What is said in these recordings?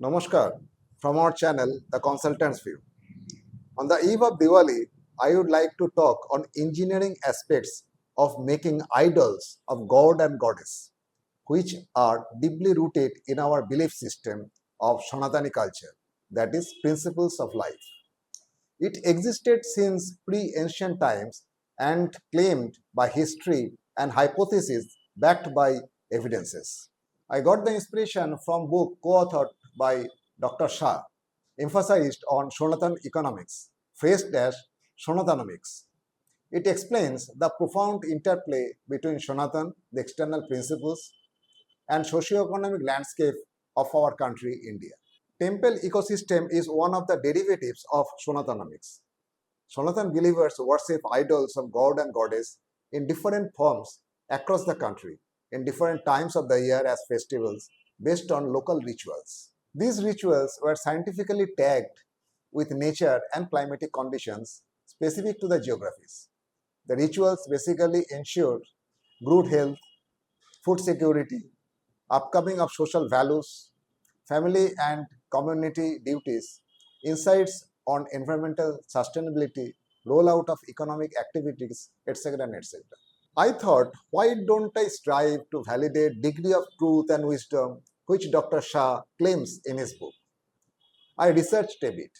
Namaskar from our channel, The Consultant's View. On the eve of Diwali, I would like to talk on engineering aspects of making idols of God and Goddess, which are deeply rooted in our belief system of Sanatani culture, that is, principles of life. It existed since pre-ancient times and claimed by history and hypotheses backed by evidences. I got the inspiration from book co-authored by Dr. Shah, emphasized on Sanatan economics, phrased as sanatanomics. It explains the profound interplay between Sanatan, the external principles, and socio-economic landscape of our country, India. Temple ecosystem is one of the derivatives of Sanatanomics. Sanatan believers worship idols of God and Goddess in different forms across the country, in different times of the year as festivals, based on local rituals. These rituals were scientifically tagged with nature and climatic conditions specific to the geographies. The rituals basically ensured good health, food security, upcoming of social values, family and community duties, insights on environmental sustainability, rollout of economic activities, etc. and etc. I thought, why don't I strive to validate degree of truth and wisdom which Dr. Shah claims in his book? I researched a bit.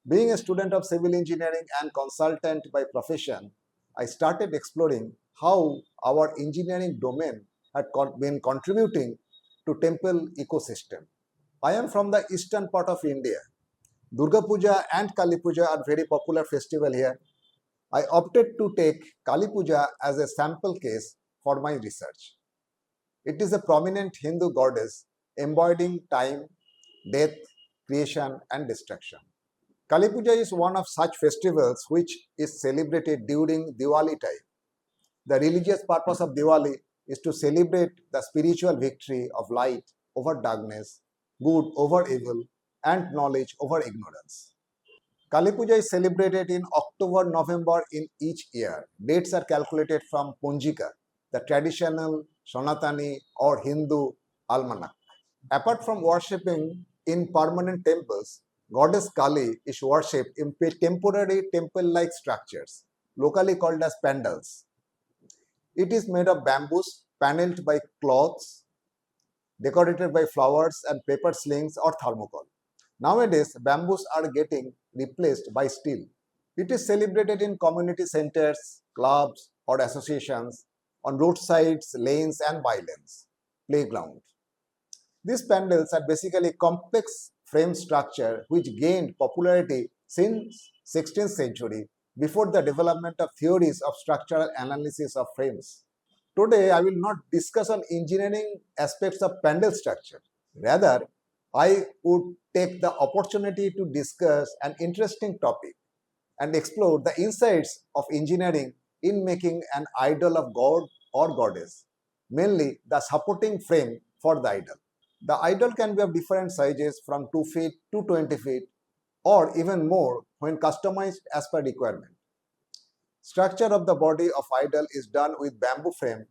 Being a student of civil engineering and consultant by profession, I started exploring how our engineering domain had been contributing to temple ecosystem. I am from the eastern part of India. Durga Puja and Kali Puja are very popular festival here. I opted to take Kali Puja as a sample case for my research. It is a prominent Hindu goddess embodying time, death, creation and destruction. Kali Puja is one of such festivals which is celebrated during Diwali time. The religious purpose of Diwali is to celebrate the spiritual victory of light over darkness, good over evil, and knowledge over ignorance. Kali Puja is celebrated in October-November in each year. Dates are calculated from Punjika, the traditional Sanatani or Hindu almanac. Apart from worshipping in permanent temples, Goddess Kali is worshipped in temporary temple-like structures, locally called as pandals. It is made of bamboos, paneled by cloths, decorated by flowers and paper slings or thermocol. Nowadays, bamboos are getting replaced by steel. It is celebrated in community centers, clubs or associations, on roadsides, lanes and bylanes, playground. These pandals are basically complex frame structure which gained popularity since 16th century before the development of theories of structural analysis of frames. Today, I will not discuss on engineering aspects of pandal structure. Rather, I would take the opportunity to discuss an interesting topic and explore the insights of engineering in making an idol of God or goddess, mainly the supporting frame for the idol. The idol can be of different sizes from 2 feet to 20 feet or even more when customized as per requirement. Structure of the body of idol is done with bamboo frame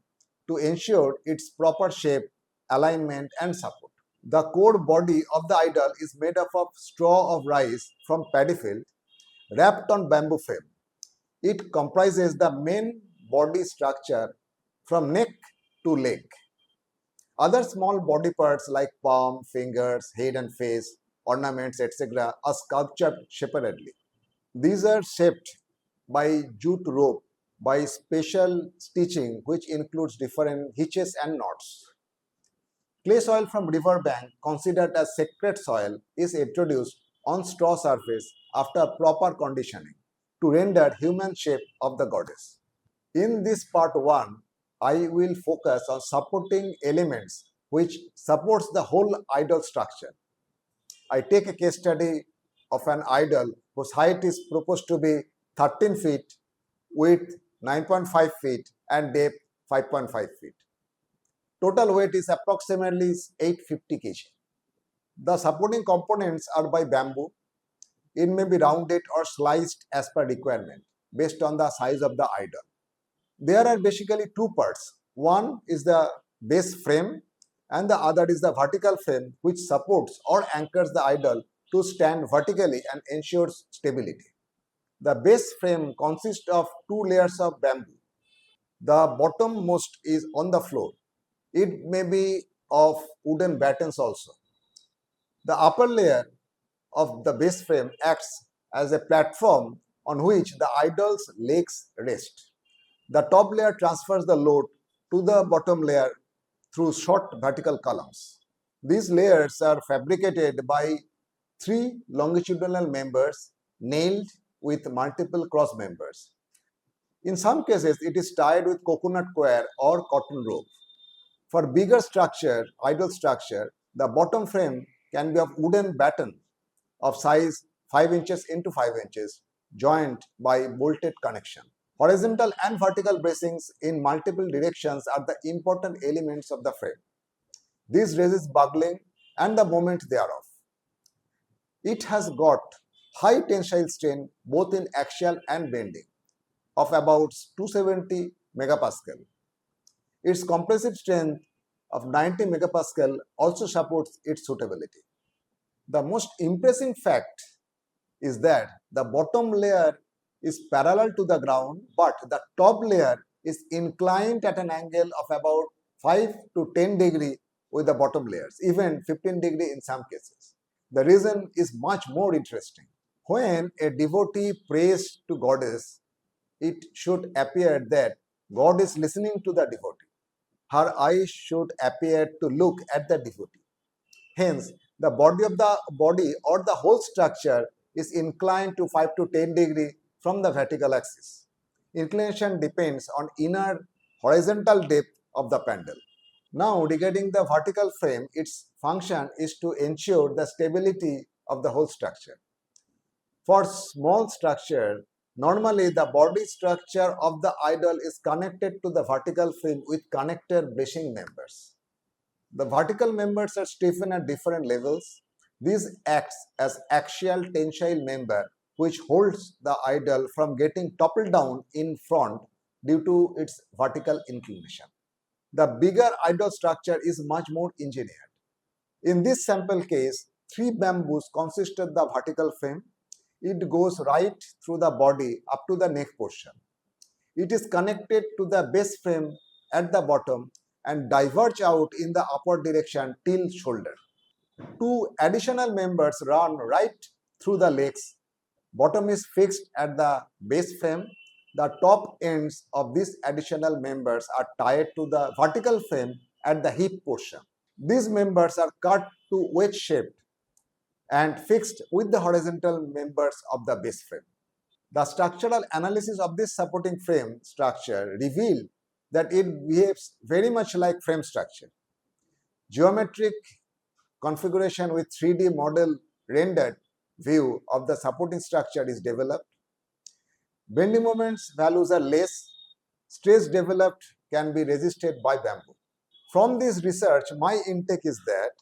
to ensure its proper shape, alignment and support. The core body of the idol is made up of straw of rice from paddy field wrapped on bamboo frame. It comprises the main body structure from neck to leg. Other small body parts like palm, fingers, head and face, ornaments, etc. are sculptured separately. These are shaped by jute rope by special stitching which includes different hitches and knots. Clay soil from river bank, considered as sacred soil, is introduced on straw surface after proper conditioning to render human shape of the goddess. In this part 1, I will focus on supporting elements which supports the whole idol structure. I take a case study of an idol whose height is proposed to be 13 feet, width 9.5 feet and depth 5.5 feet. Total weight is approximately 850 kg. The supporting components are by bamboo. It may be rounded or sliced as per requirement based on the size of the idol. There are basically two parts. One is the base frame and the other is the vertical frame, which supports or anchors the idol to stand vertically and ensures stability. The base frame consists of two layers of bamboo. The bottommost is on the floor. It may be of wooden battens also. The upper layer of the base frame acts as a platform on which the idol's legs rest. The top layer transfers the load to the bottom layer through short vertical columns. These layers are fabricated by three longitudinal members nailed with multiple cross members. In some cases, it is tied with coconut coir or cotton rope. For bigger structure, idol structure, the bottom frame can be of wooden batten of size 5 inches into 5 inches, joined by bolted connection. Horizontal and vertical bracings in multiple directions are the important elements of the frame. This resist buckling and the moment thereof. It has got high tensile strain both in axial and bending of about 270 megapascal. Its compressive strength of 90 megapascal also supports its suitability. The most impressive fact is that the bottom layer is parallel to the ground, but the top layer is inclined at an angle of about 5 to 10 degree with the bottom layers, even 15 degree in some cases. The reason is much more interesting. When a devotee prays to goddess, it should appear that God is listening to the devotee. Her eyes should appear to look at the devotee. Hence, the body of the body or the whole structure is inclined to 5 to 10 degree from the vertical axis. Inclination depends on inner horizontal depth of the pandal. Now, regarding the vertical frame, its function is to ensure the stability of the whole structure. For small structure, normally the body structure of the idol is connected to the vertical frame with connector bracing members. The vertical members are stiffened at different levels. This acts as axial tensile member which holds the idol from getting toppled down in front due to its vertical inclination. The bigger idol structure is much more engineered. In this sample case, three bamboos consisted the vertical frame. It goes right through the body up to the neck portion. It is connected to the base frame at the bottom and diverge out in the upward direction till shoulder. Two additional members run right through the legs. Bottom is fixed at the base frame. The top ends of these additional members are tied to the vertical frame at the hip portion. These members are cut to wedge shaped and fixed with the horizontal members of the base frame. The structural analysis of this supporting frame structure revealed that it behaves very much like frame structure. Geometric configuration with 3D model rendered view of the supporting structure is developed. Bending moments values are less. Stress developed can be resisted by bamboo. From this research, my intake is that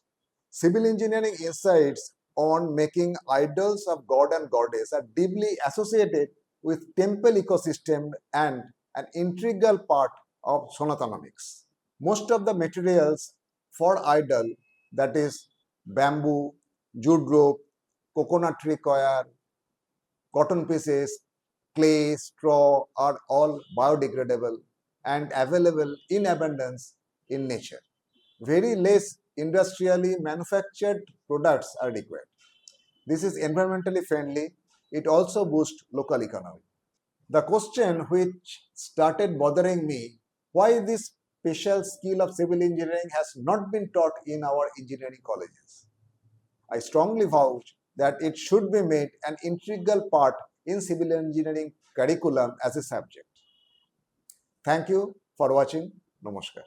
civil engineering insights on making idols of god and goddess are deeply associated with temple ecosystem and an integral part of sanatanomics. Most of the materials for idol, that is bamboo, jute rope, coconut tree coir, cotton pieces, clay, straw are all biodegradable and available in abundance in nature. Very less industrially manufactured products are required. This is environmentally friendly. It also boosts local economy. The question which started bothering me, why this special skill of civil engineering has not been taught in our engineering colleges. I strongly vouch that it should be made an integral part in civil engineering curriculum as a subject. Thank you for watching. Namaskar.